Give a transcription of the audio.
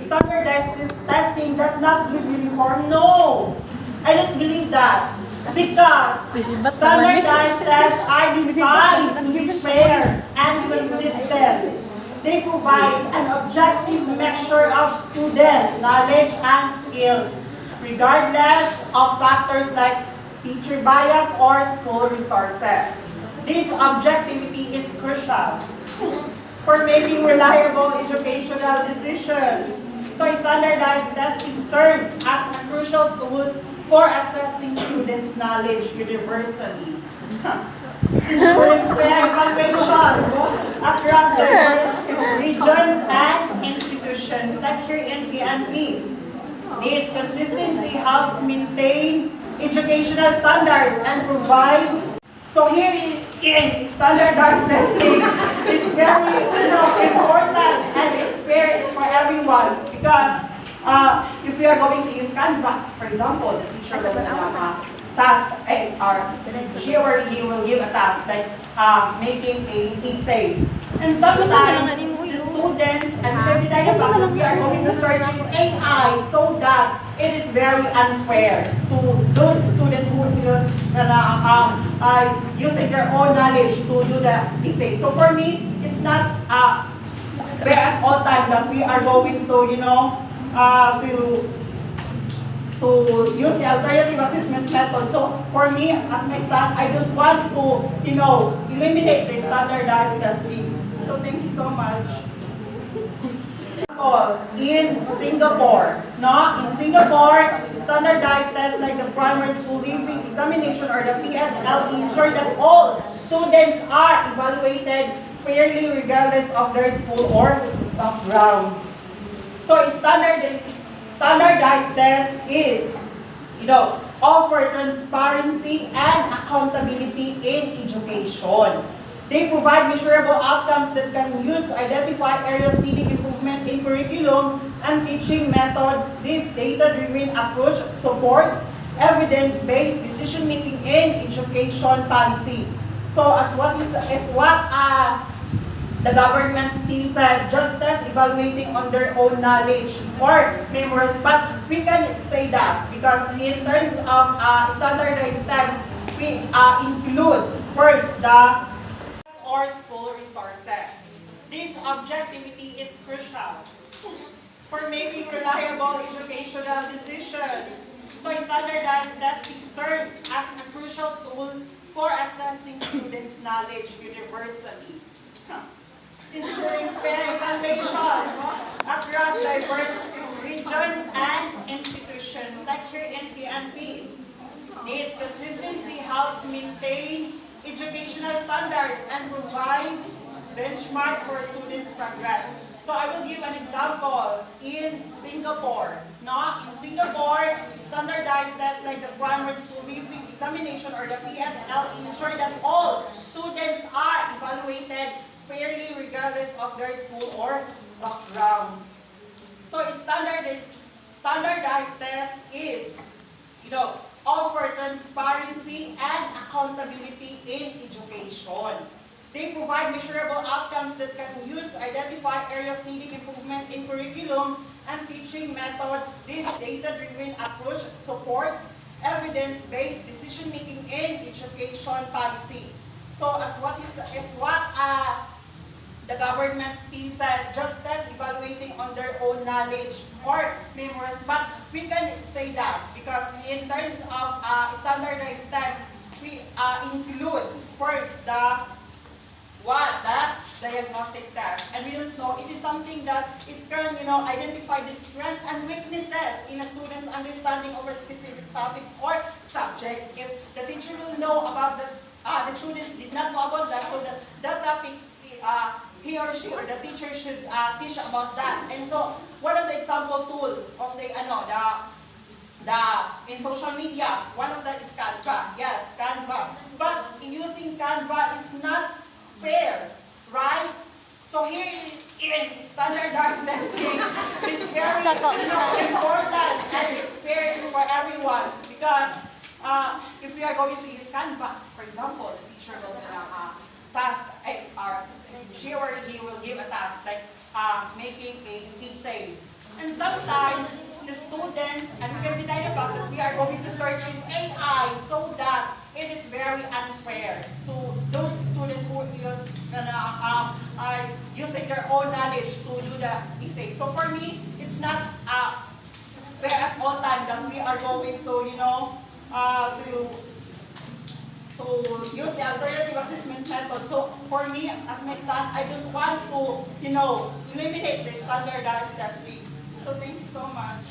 standardized testing does not give uniform? No, I don't believe that. Because standardized tests are designed to be fair and consistent. They provide an objective measure of student knowledge and skills, regardless of factors like teacher bias or school resources. This objectivity is crucial for making reliable educational decisions. So standardized testing serves as a crucial tool for assessing students' knowledge universally. Ensuring fair evaluation across diverse regions and institutions like here in PNP. This consistency helps maintain educational standards and provides. So here in standardized testing is very important and it's fair for everyone because if we are going to use Canva, for example, the teacher will task, she or he will give a task like making a essay. And sometimes the students, and every time we are going to search AI so that it is very unfair to those students who use using their own knowledge to do the essay. So for me, it's not fair at all time that we are going to, to use the alternative assessment method. So for me, as my staff, I don't want to, eliminate the standardized testing. So thank you so much. In Singapore, standardized tests like the primary school leaving examination or the PSLE ensure that all students are evaluated fairly regardless of their school or background. So standardized test is, offer transparency and accountability in education. They provide measurable outcomes that can be used to identify areas needing improvement in curriculum and teaching methods. This data-driven approach supports evidence-based decision-making in education policy. So as what the government team said, just test evaluating on their own knowledge or memories. But we can say that because in terms of standardized tests, we include first the or school resources. This objectivity is crucial for making reliable educational decisions. So standardized testing serves as a crucial tool for assessing students' knowledge universally. Ensuring fair evaluation across diverse regions and institutions like here in PNP. This consistency helps maintain educational standards and provides benchmarks for students' progress. So I will give an example in Singapore. In Singapore, standardized tests like the primary school leaving examination or the PSLE ensure that all students are evaluated fairly regardless of their school or background. So standardized test is, offer transparency and accountability in education. They provide measurable outcomes that can be used to identify areas needing improvement in curriculum and teaching methods. This data-driven approach supports evidence-based decision-making in education policy. So as what the government team said, just test evaluating on their own knowledge or memories. But we can say that because in terms of standardized tests, we include first the diagnostic test. And we don't know, it is something that it can, identify the strengths and weaknesses in a student's understanding over specific topics or subjects. If the teacher will know about the students did not know about that, so that topic, he or she or the teacher should teach about that. And so one of the example tool of the in social media, one of them is Canva. Yes, Canva. But using Canva is not fair, right? So here in standardized testing is very important and it's fair for everyone because if we are going to use Canva, for example, the teacher will task, or she or he will give a task like making a essay. And sometimes, the students, and we can deny the fact that we are going to search in AI so that it is very unfair to those students who use using their own knowledge to do the essay. So for me, it's not fair at all time that we are going to, to use the alternative assessment method. So for me, as my stand, I just want to, eliminate the standardized testing. So thank you so much.